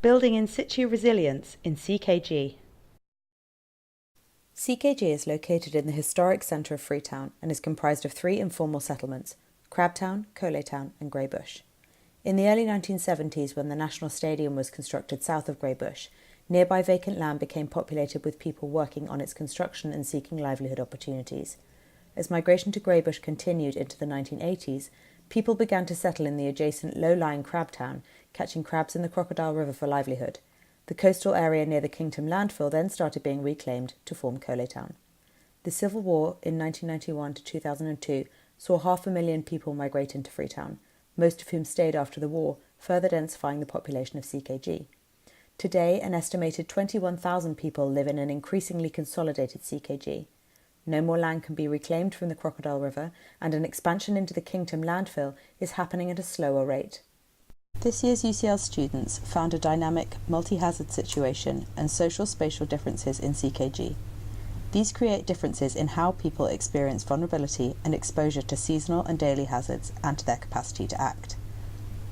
Building in situ resilience in CKG. CKG is located in the historic centre of Freetown and is comprised of 3 informal settlements: Crabtown, Coletown and Greybush. In the early 1970s, when the National Stadium was constructed south of Greybush, nearby vacant land became populated with people working on its construction and seeking livelihood opportunities. As migration to Greybush continued into the 1980s, people began to settle in the adjacent low-lying Crabtown, catching crabs in the Crocodile River for livelihood. The coastal area near the Kingdom landfill then started being reclaimed to form Coletown. The Civil War in 1991 to 2002 saw 500,000 people migrate into Freetown, most of whom stayed after the war, further densifying the population of CKG. Today, an estimated 21,000 people live in an increasingly consolidated CKG. No more land can be reclaimed from the Crocodile River, and an expansion into the Kingdom landfill is happening at a slower rate. This year's UCL students found a dynamic, multi-hazard situation and social spatial differences in CKG. These create differences in how people experience vulnerability and exposure to seasonal and daily hazards and to their capacity to act.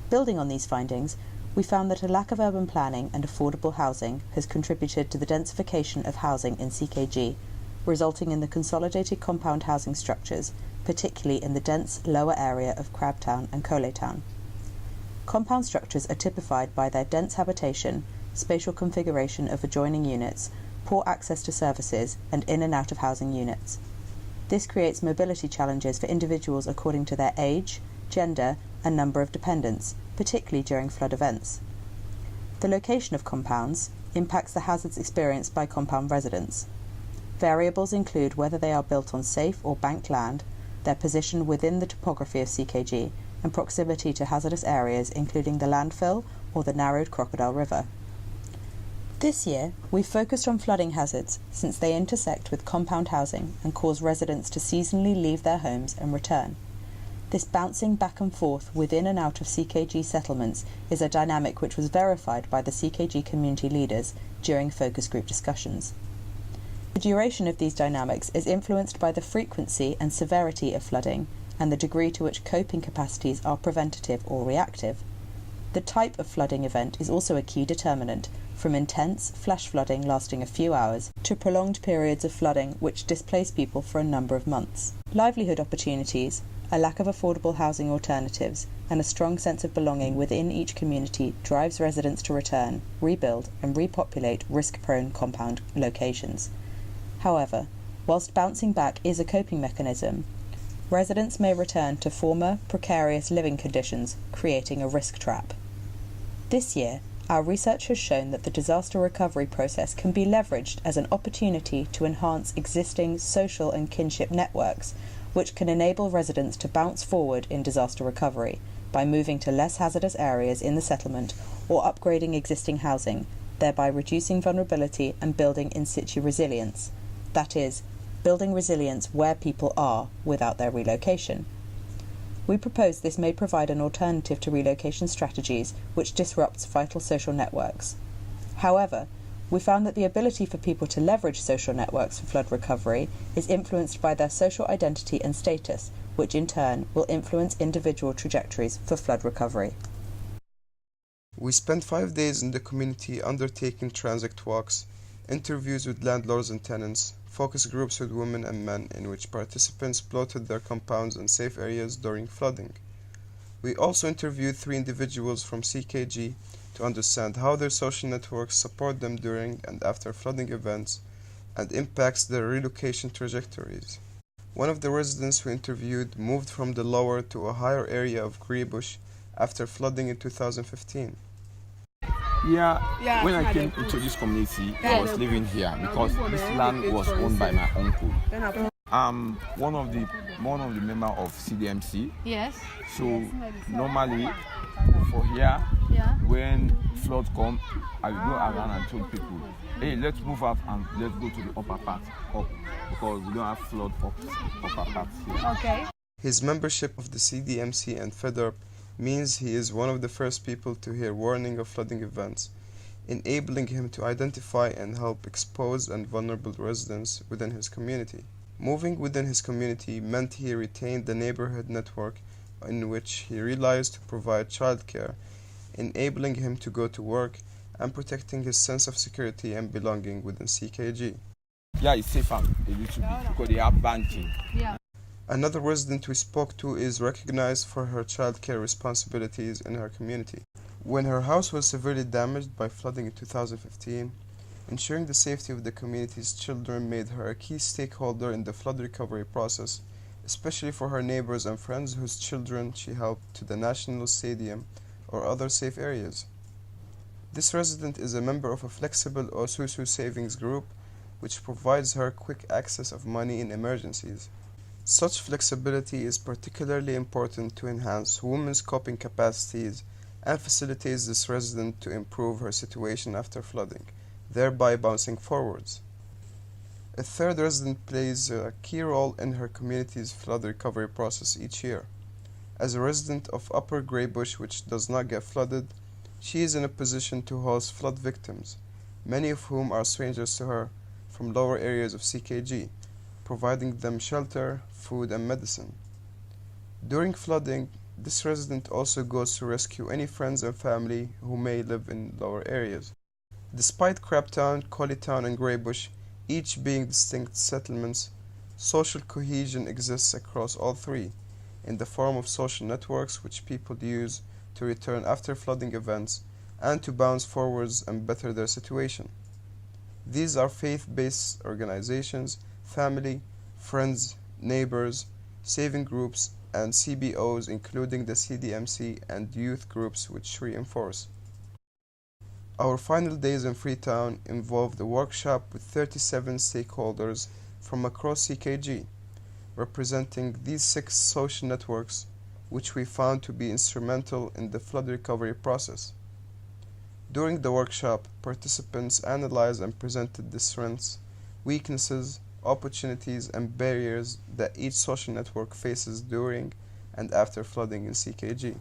Building on these findings, we found that a lack of urban planning and affordable housing has contributed to the densification of housing in CKG, resulting in the consolidated compound housing structures, particularly in the dense lower area of Crabtown and Coletown. Compound structures are typified by their dense habitation, spatial configuration of adjoining units, poor access to services, and in and out of housing units. This creates mobility challenges for individuals according to their age, gender, and number of dependents, particularly during flood events. The location of compounds impacts the hazards experienced by compound residents. Variables include whether they are built on safe or banked land, their position within the topography of CKG, and proximity to hazardous areas including the landfill or the narrowed Crocodile River. This year, we've focused on flooding hazards since they intersect with compound housing and cause residents to seasonally leave their homes and return. This bouncing back and forth within and out of CKG settlements is a dynamic which was verified by the CKG community leaders during focus group discussions. The duration of these dynamics is influenced by the frequency and severity of flooding and the degree to which coping capacities are preventative or reactive. The type of flooding event is also a key determinant, from intense flash flooding lasting a few hours to prolonged periods of flooding which displace people for a number of months. Livelihood opportunities, a lack of affordable housing alternatives, and a strong sense of belonging within each community drives residents to return, rebuild, and repopulate risk-prone compound locations. However, whilst bouncing back is a coping mechanism, residents may return to former precarious living conditions, creating a risk trap. This year, our research has shown that the disaster recovery process can be leveraged as an opportunity to enhance existing social and kinship networks, which can enable residents to bounce forward in disaster recovery by moving to less hazardous areas in the settlement or upgrading existing housing, thereby reducing vulnerability and building in situ resilience. That is, building resilience where people are without their relocation. We propose this may provide an alternative to relocation strategies which disrupts vital social networks. However, we found that the ability for people to leverage social networks for flood recovery is influenced by their social identity and status, which in turn will influence individual trajectories for flood recovery. We spent 5 days in the community undertaking transit walks, interviews with landlords and tenants, focus groups with women and men in which participants plotted their compounds and safe areas during flooding. We also interviewed 3 individuals from CKG to understand how their social networks support them during and after flooding events and impacts their relocation trajectories. One of the residents we interviewed moved from the lower to a higher area of Greybush after flooding in 2015. When I came into this community, I was living here because this land was owned by my uncle. I'm one of the members of CDMC. Yes. So normally for here, when flood come, I will go around and tell people, hey, let's move up and let's go to the upper part up because we don't have flood upper part here. Okay. His membership of the CDMC and FEDERP means he is one of the first people to hear warning of flooding events, enabling him to identify and help exposed and vulnerable residents within his community. Moving within his community meant he retained the neighborhood network in which he realized to provide childcare, enabling him to go to work and protecting his sense of security and belonging within CKG. Yeah, it's safer a little bit because they have banking. Yeah. Another resident we spoke to is recognized for her childcare responsibilities in her community. When her house was severely damaged by flooding in 2015, ensuring the safety of the community's children made her a key stakeholder in the flood recovery process, especially for her neighbors and friends whose children she helped to the national stadium or other safe areas. This resident is a member of a flexible Osusu savings group which provides her quick access of money in emergencies. Such flexibility is particularly important to enhance women's coping capacities and facilitates this resident to improve her situation after flooding, thereby bouncing forwards. A third resident plays a key role in her community's flood recovery process each year. As a resident of Upper Greybush, which does not get flooded, she is in a position to host flood victims, many of whom are strangers to her, from lower areas of CKG, providing them shelter, food, and medicine. During flooding, this resident also goes to rescue any friends and family who may live in lower areas. Despite Crabtown, Colleytown, and Greybush each being distinct settlements, social cohesion exists across all three, in the form of social networks which people use to return after flooding events and to bounce forwards and better their situation. These are faith-based organizations, family, friends, neighbors, saving groups, and CBOs, including the CDMC and youth groups which reinforce. Our final days in Freetown involved a workshop with 37 stakeholders from across CKG, representing these 6 social networks, which we found to be instrumental in the flood recovery process. During the workshop, participants analyzed and presented the strengths, weaknesses, opportunities, and barriers that each social network faces during and after flooding in CKG.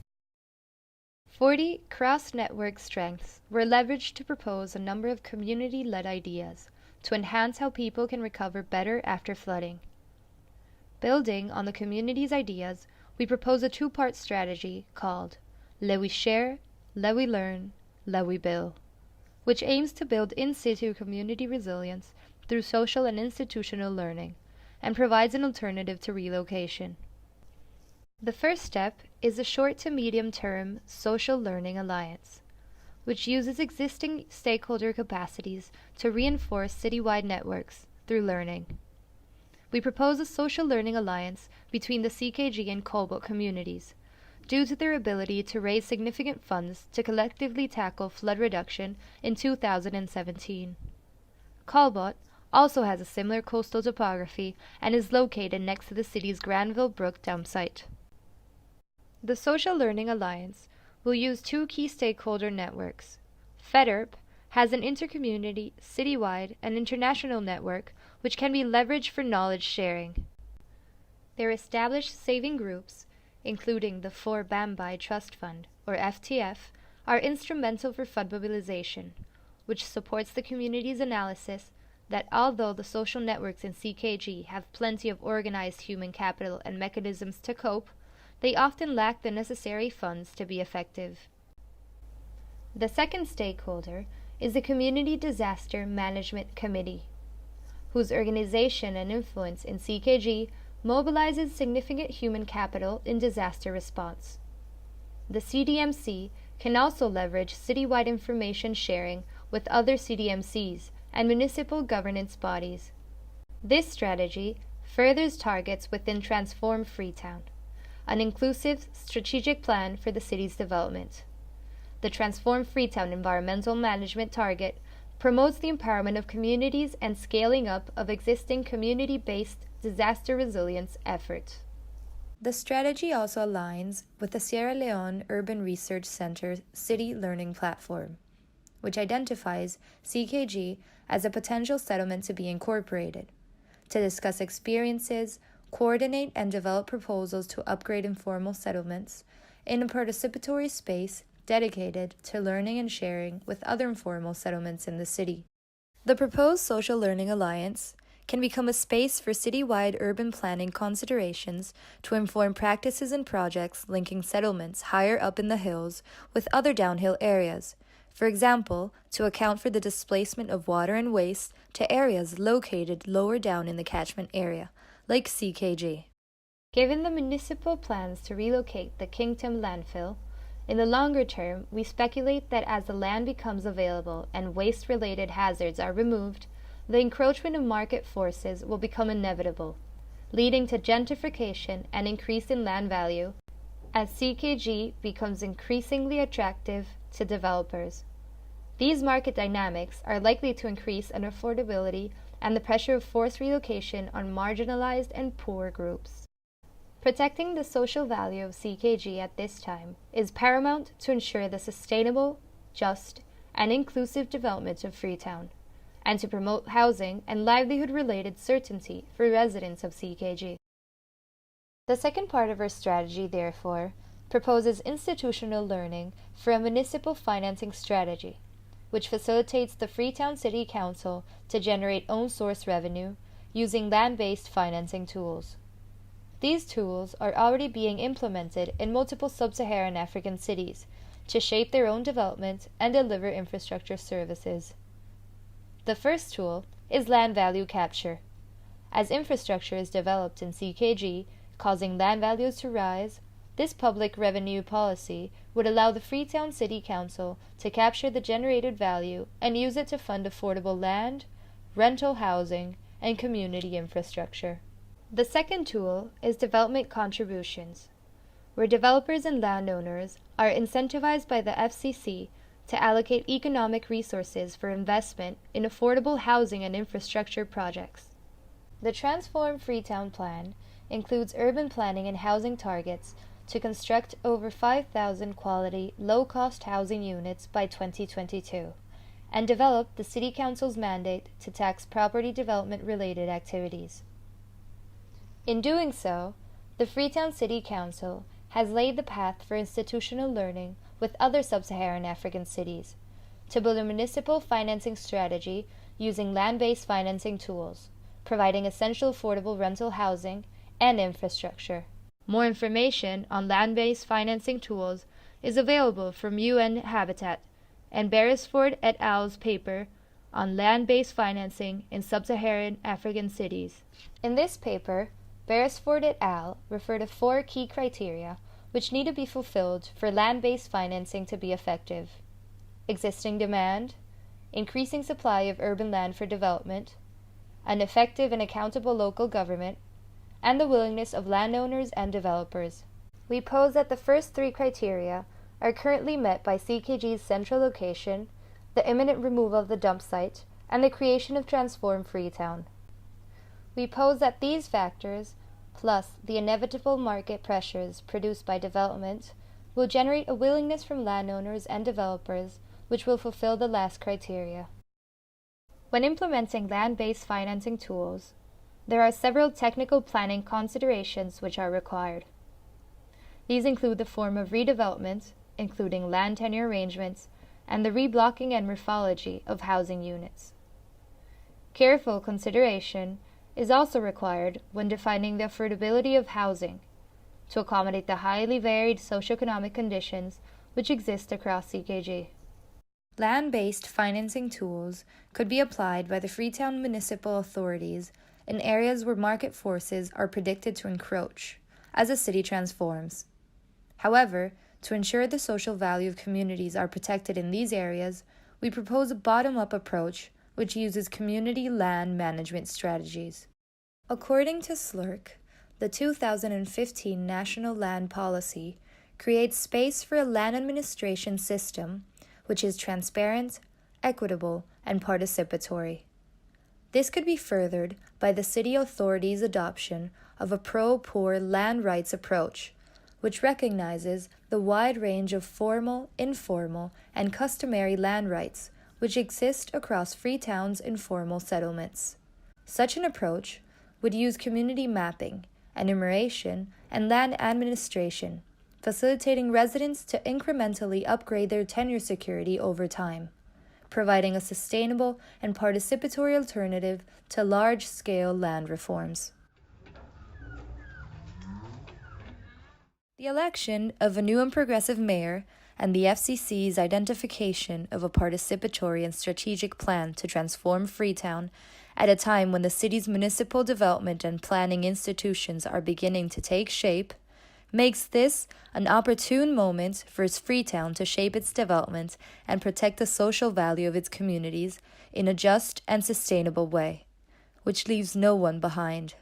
40 cross-network strengths were leveraged to propose a number of community-led ideas to enhance how people can recover better after flooding. Building on the community's ideas, we propose a 2-part strategy called Let We Share, Let We Learn, Let We Build, which aims to build in situ community resilience through social and institutional learning, and provides an alternative to relocation. The first step is the short to medium term Social Learning Alliance, which uses existing stakeholder capacities to reinforce citywide networks through learning. We propose a social learning alliance between the CKG and Colbot communities, due to their ability to raise significant funds to collectively tackle flood reduction in 2017. Colbot also has a similar coastal topography and is located next to the city's Granville Brook dump site. The Social Learning Alliance will use 2 key stakeholder networks. FEDERP has an intercommunity, citywide, and international network which can be leveraged for knowledge sharing. Their established saving groups, including the For Bambai Trust Fund, or FTF, are instrumental for fund mobilization, which supports the community's analysis that although the social networks in CKG have plenty of organized human capital and mechanisms to cope, they often lack the necessary funds to be effective. The second stakeholder is the Community Disaster Management Committee, whose organization and influence in CKG mobilizes significant human capital in disaster response. The CDMC can also leverage citywide information sharing with other CDMCs and municipal governance bodies. This strategy furthers targets within Transform Freetown, an inclusive strategic plan for the city's development. The Transform Freetown environmental management target promotes the empowerment of communities and scaling up of existing community-based disaster resilience efforts. The strategy also aligns with the Sierra Leone Urban Research Center City Learning Platform, which identifies CKG as a potential settlement to be incorporated, to discuss experiences, coordinate and develop proposals to upgrade informal settlements in a participatory space dedicated to learning and sharing with other informal settlements in the city. The proposed Social Learning Alliance can become a space for citywide urban planning considerations to inform practices and projects linking settlements higher up in the hills with other downhill areas, for example, to account for the displacement of water and waste to areas located lower down in the catchment area, like CKG. Given the municipal plans to relocate the Kingdom landfill, in the longer term, we speculate that as the land becomes available and waste-related hazards are removed, the encroachment of market forces will become inevitable, leading to gentrification and increase in land value as CKG becomes increasingly attractive to developers. These market dynamics are likely to increase unaffordability and the pressure of forced relocation on marginalized and poor groups. Protecting the social value of CKG at this time is paramount to ensure the sustainable, just, and inclusive development of Freetown, and to promote housing and livelihood-related certainty for residents of CKG. The second part of our strategy, therefore, proposes institutional learning for a municipal financing strategy, which facilitates the Freetown City Council to generate own source revenue using land-based financing tools. These tools are already being implemented in multiple sub-Saharan African cities to shape their own development and deliver infrastructure services. The first tool is land value capture. As infrastructure is developed in CKG, causing land values to rise, this public revenue policy would allow the Freetown City Council to capture the generated value and use it to fund affordable land, rental housing, and community infrastructure. The second tool is development contributions, where developers and landowners are incentivized by the FCC to allocate economic resources for investment in affordable housing and infrastructure projects. The Transform Freetown Plan includes urban planning and housing targets to construct over 5,000 quality, low-cost housing units by 2022, and develop the City Council's mandate to tax property development-related activities. In doing so, the Freetown City Council has laid the path for institutional learning with other sub-Saharan African cities to build a municipal financing strategy using land-based financing tools, providing essential affordable rental housing and infrastructure. More information on land-based financing tools is available from UN Habitat and Beresford et al.'s paper on land-based financing in sub-Saharan African cities. In this paper, Beresford et al. Refer to 4 key criteria which need to be fulfilled for land-based financing to be effective: existing demand, increasing supply of urban land for development, an effective and accountable local government, and the willingness of landowners and developers. We pose that the first 3 criteria are currently met by CKG's central location, the imminent removal of the dump site, and the creation of Transform Freetown. We pose that these factors, plus the inevitable market pressures produced by development, will generate a willingness from landowners and developers which will fulfill the last criteria. When implementing land-based financing tools, there are several technical planning considerations which are required. These include the form of redevelopment, including land tenure arrangements, and the reblocking and morphology of housing units. Careful consideration is also required when defining the affordability of housing to accommodate the highly varied socioeconomic conditions which exist across CKG. Land-based financing tools could be applied by the Freetown municipal authorities in areas where market forces are predicted to encroach as a city transforms. However, to ensure the social value of communities are protected in these areas, we propose a bottom-up approach which uses community land management strategies. According to SLURC, the 2015 National Land Policy creates space for a land administration system which is transparent, equitable, and participatory. This could be furthered by the city authorities' adoption of a pro-poor land rights approach, which recognizes the wide range of formal, informal, and customary land rights which exist across Freetown's informal settlements. Such an approach would use community mapping, enumeration, and land administration, facilitating residents to incrementally upgrade their tenure security over time, providing a sustainable and participatory alternative to large-scale land reforms. The election of a new and progressive mayor and the FCC's identification of a participatory and strategic plan to transform Freetown at a time when the city's municipal development and planning institutions are beginning to take shape makes this an opportune moment for Freetown to shape its development and protect the social value of its communities in a just and sustainable way, which leaves no one behind.